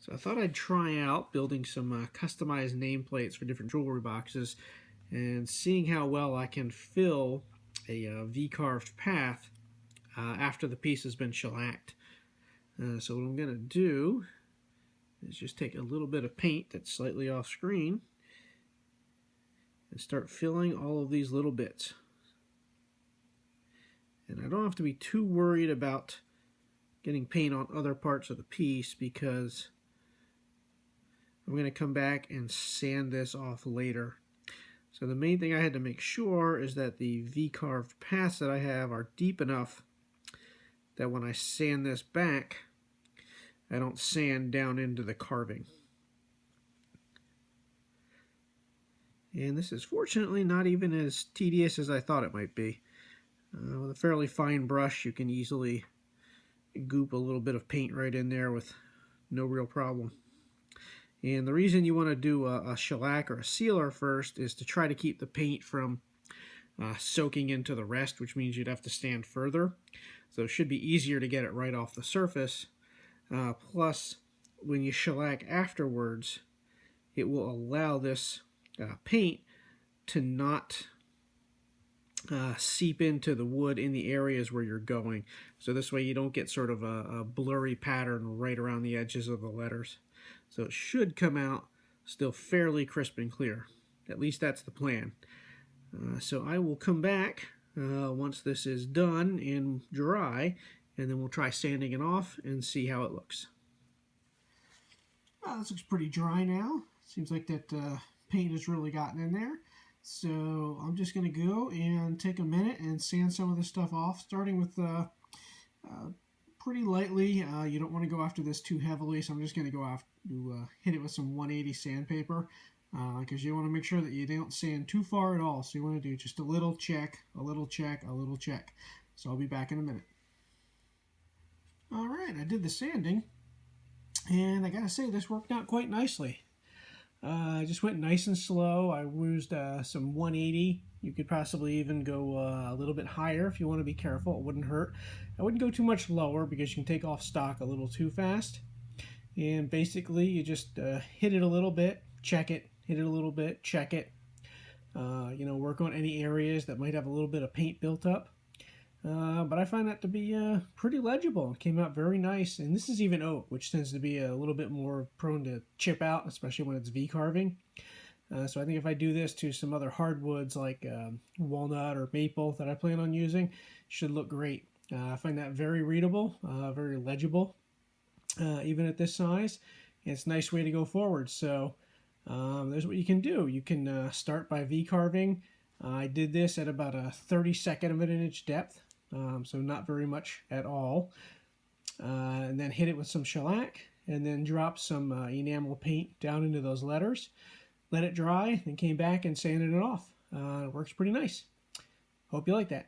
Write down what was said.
So I thought I'd try out building some customized nameplates for different jewelry boxes and seeing how well I can fill a V-carved path after the piece has been shellacked. So what I'm going to do is just take a little bit of paint that's slightly off screen and start filling all of these little bits. And I don't have to be too worried about getting paint on other parts of the piece because I'm going to come back and sand this off later. So the main thing I had to make sure is that the V-carved paths that I have are deep enough that when I sand this back, I don't sand down into the carving. And this is fortunately not even as tedious as I thought it might be. With a fairly fine brush, you can easily goop a little bit of paint right in there with no real problem. And the reason you want to do a shellac or a sealer first is to try to keep the paint from soaking into the rest, which means you'd have to stand further. So it should be easier to get it right off the surface. Plus, when you shellac afterwards, it will allow this paint to not seep into the wood in the areas where you're going. So this way you don't get sort of a blurry pattern right around the edges of the letters. So it should come out still fairly crisp and clear. At least that's the plan. So I will come back once this is done and dry, and then we'll try sanding it off and see how it looks. This looks pretty dry now. Seems like that paint has really gotten in there. So I'm just going to go and take a minute and sand some of this stuff off, starting with pretty lightly. You don't want to go after this too heavily, so I'm just going to go after hit it with some 180 sandpaper because you want to make sure that you don't sand too far at all. So you want to do just a little check, a little check, a little check. So I'll be back in a minute. All right, I did the sanding, and I gotta say this worked out quite nicely. I just went nice and slow. I used some 180. You could possibly even go a little bit higher if you want to be careful. It wouldn't hurt. I wouldn't go too much lower because you can take off stock a little too fast. And basically you just hit it a little bit, check it, hit it a little bit, check it. Work on any areas that might have a little bit of paint built up. But I find that to be pretty legible. It came out very nice. And this is even oak, which tends to be a little bit more prone to chip out, especially when it's V-carving. So I think if I do this to some other hardwoods like walnut or maple that I plan on using, it should look great. I find that very readable, very legible, even at this size. And it's a nice way to go forward. So there's what you can do. You can start by V-carving. I did this at about a 32nd of an inch depth. So not very much at all. And then hit it with some shellac, and then drop some enamel paint down into those letters. Let it dry, then came back and sanded it off. It works pretty nice. Hope you like that.